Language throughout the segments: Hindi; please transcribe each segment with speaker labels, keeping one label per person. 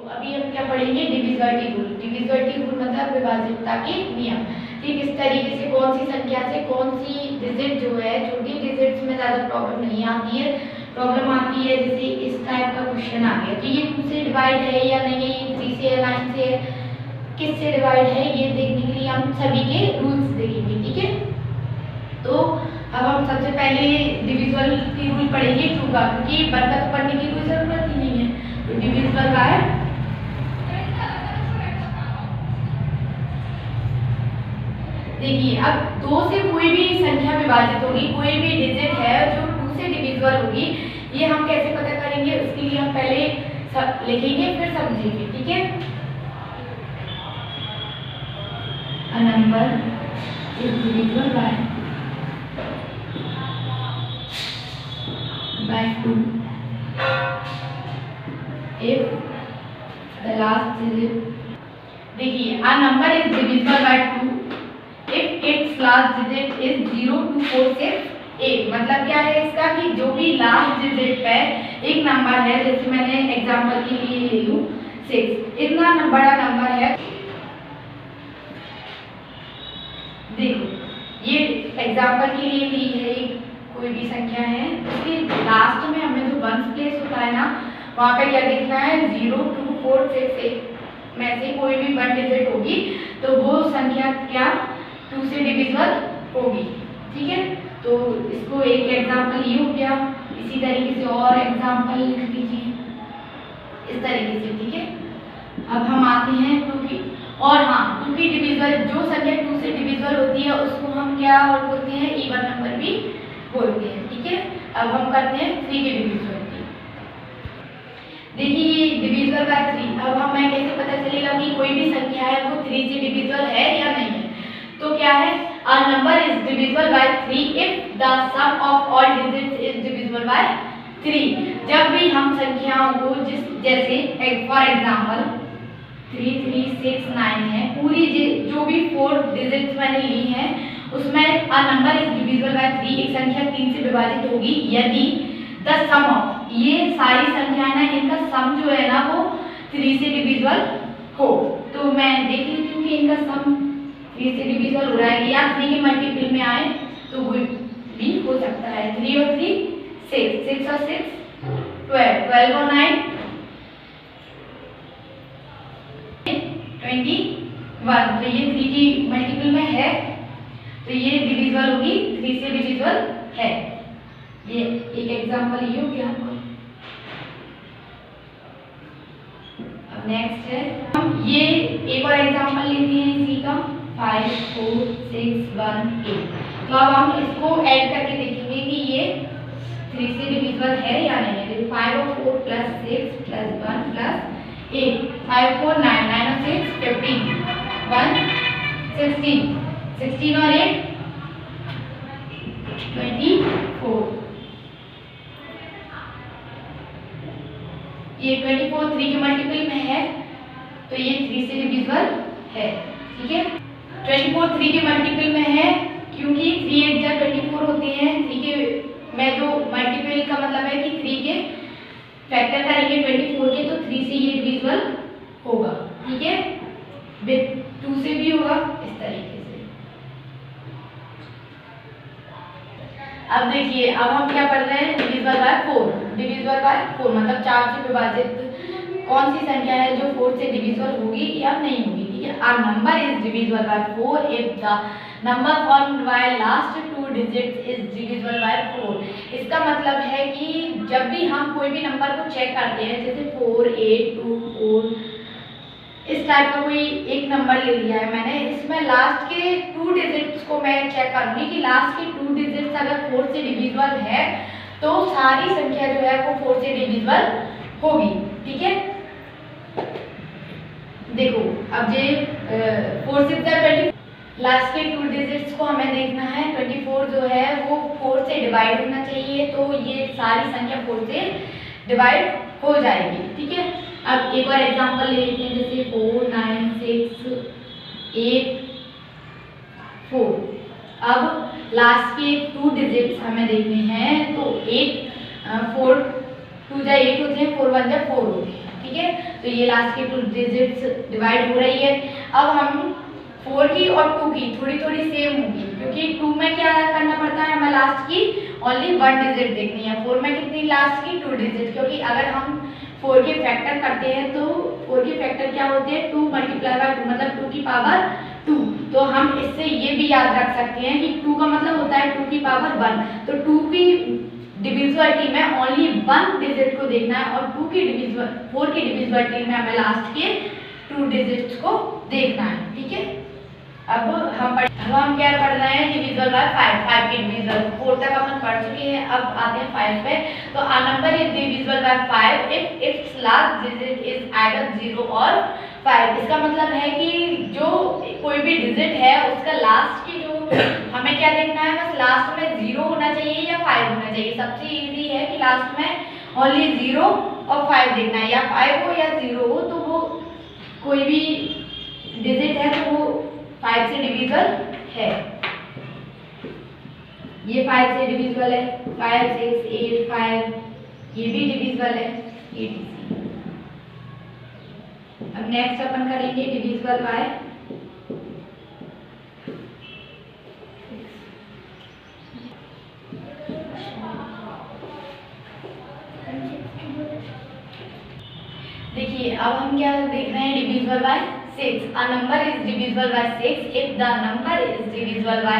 Speaker 1: अभी हम क्या पढ़ेंगे, डिविजिबिलिटी रूल। डिविजिबिलिटी रूल मतलब विभाज्यता के नियम। ठीक, इस तरीके से कौन सी संख्या से कौन सी डिजिट जो है, छोटी डिजिट्स में ज़्यादा प्रॉब्लम नहीं आती है। प्रॉब्लम आती है जैसे इस टाइप का क्वेश्चन आ गया तो ये 2 से डिवाइड है या नहीं है, ये 3 से या 9 से है, किससे डिवाइड है, ये देखने के लिए हम सभी के रूल्स देखेंगे। ठीक है, तो अब हम सबसे पहले डिविजिबिलिटी रूल पढ़ेंगे 2 का, क्योंकि 1 का तो पढ़ने की कोई जरूरत ही नहीं है। तो डिविजिबल बाय, देखिए अब 2 से कोई भी संख्या विभाजित होगी, कोई भी डिजिट है जो 2 से डिविजिबल होगी, ये हम कैसे पता करेंगे, उसके लिए हम पहले लिखेंगे फिर समझेंगे। ठीक है, a number is divisible by 2 if the last digit, देखिए a number is divisible by 2 if its last digit is 0 2 4 6 8। मतलब क्या है इसका कि जो भी लास्ट डिजिट पे एक नंबर है, जैसे मैंने एग्जांपल के लिए ले लूं 6, इतना बड़ा नंबर है। देखो ये एग्जांपल के लिए ली है, कोई भी संख्या है, उसके लास्ट में हमें जो 1 प्लेस होता है ना, वहाँ पे क्या देखना है, 0 2 4 6 8 में से कोई भी 1 डिजिट होगी तो वो संख्या क्या 2 से डिविजिबल होगी। ठीक है, तो इसको एक एग्जांपल ये हो गया। इसी तरीके से और एग्जांपल लिख दीजिए इस तरीके से। ठीक है, अब हम आते हैं 2 की, और हाँ 2 की डिविजिबल, जो संख्या 2 से डिविजिबल होती है उसको हम क्या और बोलते हैं, इवन नंबर भी बोलते हैं। ठीक है, अब हम करते हैं 3 की डिविजिबिलिटी। देखिए ये डिविजिबल बाय 3, अब हमें कैसे पता चलेगा कि कोई भी संख्या है वो 3 से डिविजिबल है या नहीं है। तो क्या है, a number is divisible by 3 if the sum of all digits is divisible by 3। जब भी हम संख्याओं को जैसे फॉर एग्जांपल 3 3 6 9 है, पूरी जो भी 4 डिजिट्स मैंने ली हैं उसमें a number is divisible by 3, एक संख्या 3 से विभाजित होगी यदि the sum of, ये सारी संख्याएं ना, इनका सम जो है ना वो 3 से डिविजिबल हो। तो मैं देख लेती हूँ कि इनका सम 3 से डिविजिबल हो रहा है या 3 के मल्टीपल में आए तो वो भी हो सकता है। 3 और 3 6, 6 और 6 12, 12 और 9 21। तो ये 3 की मल्टीपल में है तो ये डिविजिबल होगी, 3 से डिविजिबल है। ये एक एग्जांपल ये हो गया। अब नेक्स्ट है, हम ये एक और एग्जांपल लेते हैं इसी का 5 4 6 1 8। तो अब हम इसको ऐड करके देखेंगे कि ये 3 से डिविजिबल है या नहीं है। 5 और 4 प्लस 6 प्लस 1 प्लस 8, 5 4 9 9 और 6 15 1 16 16 और 8 24। ये 24 3 के मल्टीपल में है तो ये 3 से डिविजिबल है। ठीक है, 24 3 के मल्टीपल में है क्योंकि 3 8 जा 24 होते हैं। 3 के में जो मल्टीपल का मतलब है कि 3 के फैक्टर करेंगे 24 के तो 3 से ये डिविजिबल होगा। ठीक है, विद 2 से भी होगा इस तरीके से। अब देखिए अब हम क्या पढ़ रहे हैं, डिविजिबल बाय 4। डिविजिबल बाय 4 मतलब 4 से विभाजित कौन सी संख्या है जो 4 से डिविजिबल होगी या नहीं होगी। ठीक है, a number is divisible by 4 if the number formed by last 2 digits is divisible by 4। इसका मतलब है कि जब भी हम कोई भी नंबर को चेक करते हैं, जैसे 4 8 2 4 इस टाइप का कोई एक नंबर ले लिया है मैंने, इसमें लास्ट के 2 डिजिट्स को मैं चेक करूंगी कि लास्ट के 2 डिजिट्स अगर 4 से डिविजिबल है तो सारी संख्या जो है वो 4 से डिविजिबल होगी। ठीक है, देखो अब ये 4 6 20, लास्ट के 2 डिजिट्स को हमें देखना है। 24 जो है वो 4 से डिवाइड होना चाहिए तो ये सारी संख्या 4 से डिवाइड हो जाएगी। ठीक है, अब एक और एग्जांपल ले लेते हैं, जैसे 4 9 6 8 4। अब लास्ट के 2 डिजिट्स हमें देखने हैं तो 8 4 2 जा 8 होते हैं, 4 1 जा 4 होते हैं। ठीक है। तो ये लास्ट की 2 डिजिट्स डिवाइड हो रही है। अब हम 4 की और 2 की थोड़ी थोड़ी सेम होगी, क्योंकि 2 में क्या करना पड़ता है, हमें लास्ट की ओनली 1 डिजिट देखनी है। 4 में कितनी लास्ट की 2 डिजिट, क्योंकि अगर हम 4 के फैक्टर करते हैं तो 4 के फैक्टर क्या होते हैं, 2 मल्टीप्लाई बाय 2 मतलब 2 की पावर 2। तो हम इससे ये भी याद रख सकते हैं कि 2 का मतलब होता है 2 की पावर 1। तो 2 की डिविजिबिलिटी में ओनली 1 डिजिट को देखना है और 4 की डिविजिबिलिटी में हमें लास्ट के 2 डिजिट्स को देखना है, ठीक है। अब हम क्या पढ़ रहे हैं, डिविजिबल बाय 5 की डिविजिबल 4 तक अपन पढ़ चुके हैं। अब आते हैं 5 पे। तो a number is divisible by 5 if its last digit is either 0 और 5। इसका मतलब है कि जो कोई भी डिजिट है उसका लास्ट की जो हमें क्या देखना है, बस लास्ट में 0 होना चाहिए या 5 होना चाहिए। सबसे इजी है कि लास्ट में ओनली 0 और 5 देखना है, या 5 हो या 0 हो, तो वो कोई भी डिजिट है तो वो 5 से डिविजिबल है। ये 5 से डिविजिबल है, 5 6 8 5 ये भी डिविजिबल है, etc। अब नेक्स्ट अपन करेंगे डिविजिबल बाय 6। देखिए अब हम क्या देख रहे हैं, divisible by 6। A number is divisible by 6 if the number is divisible by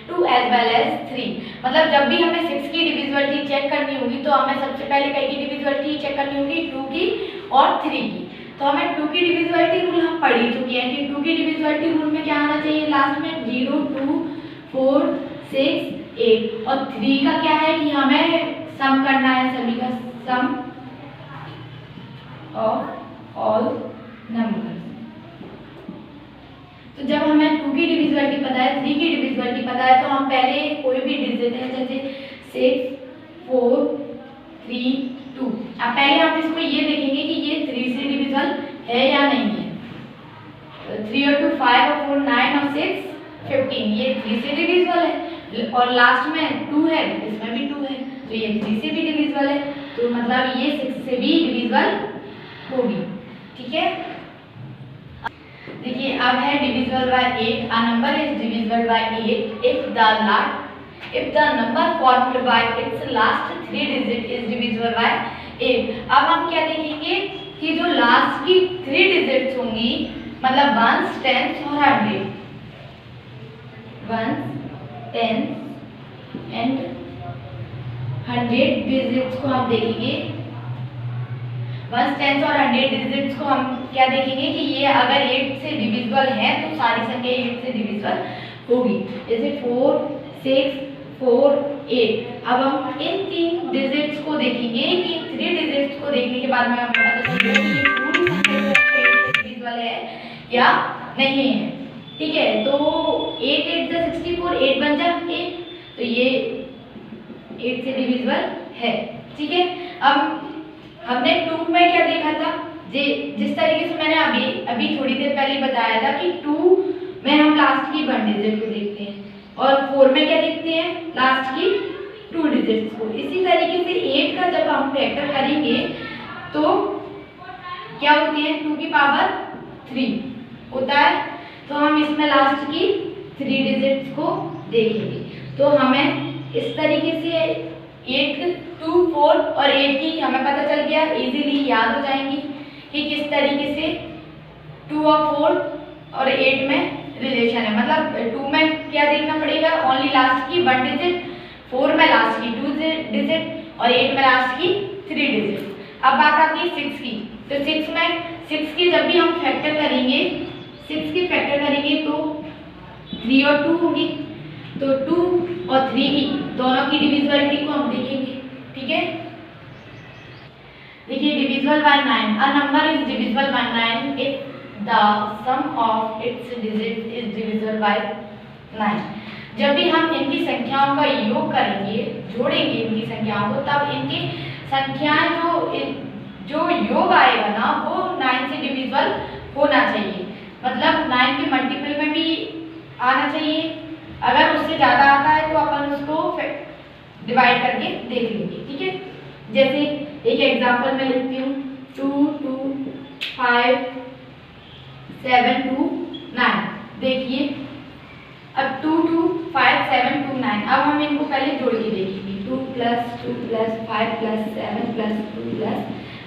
Speaker 1: 2 as well as 3। मतलब जब भी हमें 6 की डिविजिबिलिटी चेक करनी होगी तो हमें सबसे पहले कई की डिविजिबिलिटी चेक करनी होगी, 2 की और 3 की। तो हमें 2 की डिविजिबिलिटी रूल हम पढ़ ही चुके हैं कि 2 की डिविजिबिलिटी रूल में क्या आना चाहिए, लास्ट में 0 2 4 6 8। और 3 का क्या है कि हमें सम करना है, सभी का सम ऑफ ऑल नंबर। तो जब हमें 2 की डिविजिबिलिटी पता है, 3 की डिविजिबिलिटी पता है, तो हम पहले कोई भी डिजिट है जैसे 6 4 3 2, अब पहले हम इसको ये देखेंगे कि ये 3 से डिविजिबल है या नहीं है। 3 और 2 5 और 4 9 और 6 15, ये 3 से डिविजिबल है। और लास्ट में 2 है, इसमें भी 2 है, तो ये 3 से भी डिविजिबल है। तो मतलब ये 6 से भी डिविजिबल होगी, ठीक है। देखिए अब है divisible by 8। A number is divisible by 8 if the number formed by its last 3 digit is divisible by 8। अब हम क्या देखेंगे कि जो लास्ट की 3 डिजिट्स होंगी, मतलब 1s 10s और 100, 1s 10s एंड 100 डिजिट्स को हम देखेंगे। 1s 10s और 100 डिजिट्स को हम क्या देखेंगे कि ये अगर 8 से डिविजिबल है तो सारी संख्या 8 से डिविजिबल होगी, जैसे 4 6 4 8। अब हम इन 3 डिजिट्स को देखेंगे कि 3 डिजिट्स को देखने के बाद में हमें पता चलेगा कि ये पूरी संख्या 8 से डिविजिबल है या नहीं है, ठीक है। तो 8 8 जा 64, 8 बन जा 8, तो ये 8 से डिविजिबल है, ठीक है। अब हमने 2 में क्या देखा था, जिस तरीके से मैंने अभी थोड़ी देर पहले बताया था कि 2 में हम लास्ट की 1 डिजिट को देखते हैं और 4 में क्या देखते हैं, लास्ट की 2 डिजिट्स को। इसी तरीके से 8 का जब हम फैक्टर करेंगे तो क्या होती है, 2 की पावर 3 होता है, तो हम इसमें लास्ट की 3 डिजिट्स को देखेंगे। तो हमें इस तरीके से 8 2 4 और 8 की हमें पता चल गया, इजीली याद हो जाएंगी कि किस तरीके से 2 और 4 और 8 में रिलेशन है। मतलब 2 में क्या देखना पड़ेगा, ओनली लास्ट की 1 डिजिट, 4 में लास्ट की 2 डिजिट और 8 में लास्ट की 3 डिजिट। अब बात आती है 6 की। तो 6 की जब भी हम फैक्टर करेंगे, 6 की फैक्टर करेंगे तो 3 और 2 होगी, तो 2 और 3 की दोनों की डिविजिबिलिटी को हम देखेंगे, ठीक है। देखिए divisible by 9। A number is divisible by 9 if the sum of its digits is divisible by 9। जब भी हम इनकी संख्याओं का योग करेंगे, जोड़ेंगे इनकी संख्याओं को, तब इनकी संख्याएं जो योग आएगा ना वो 9 से डिविजिबल होना चाहिए। मतलब 9 के मल्टीपल में भी आना चाहिए, अगर उससे ज़्यादा आता है तो अपन उसको डिवाइड करके देख लेंगे, ठीक है। जैसे एक एग्जांपल मैं लिखती हूँ 2 2 5 7 2 9। देखिए अब 2 2 5 7 2 9। अब हम इनको पहले जोड़ के देखेंगे। 2 + 2 + 5 + 7 + 2 +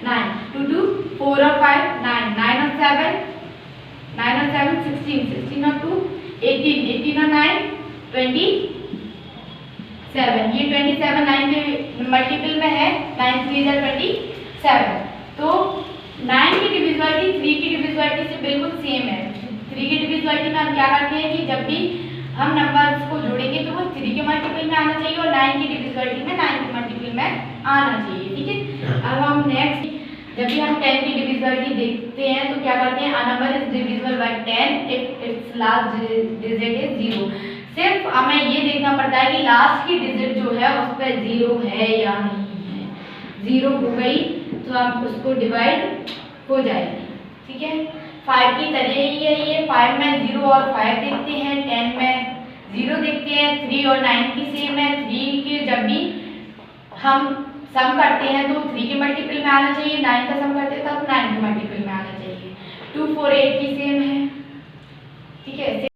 Speaker 1: 9। 2 2 4 और 5 9 9 और 7 9 और 7 16 16 और 2 18 18 और 9 27। ये 27 9 के मल्टीपल में है। 9 3 = 27। तो 9 की डिविजिबिलिटी 3 की डिविजिबिलिटी से बिल्कुल सेम है। 3 की डिविजिबिलिटी में हम क्या करते हैं कि जब भी हम नंबर्स को जोड़ेंगे तो वो 3 के मल्टीपल में आना चाहिए और 9 की डिविजिबिलिटी में 9 के मल्टीपल में आना चाहिए। ठीक है। अब हम नेक्स्ट जब भी हम 10 की डिविजिबिलिटी देखते हैं तो क्या करते हैं, a number is divisible by 10 if it's last digit is 0। सिर्फ हमें ये देखना पड़ता है कि लास्ट की डिजिट जो है उस पर 0 है या नहीं है। 0 हो गई तो हम उसको डिवाइड हो जाएगी। ठीक है। 5 की तरह ही है ये। 5 में 0 और 5 देखते हैं, 10 में 0 देखते हैं, 3 और 9 की सेम है। 3 के जब भी हम सम करते हैं तो 3 के मल्टीपल में आना चाहिए। 9 का सम करते हैं तब 9 के मल्टीपल में आना चाहिए। 2 4 8 की सेम है। ठीक है।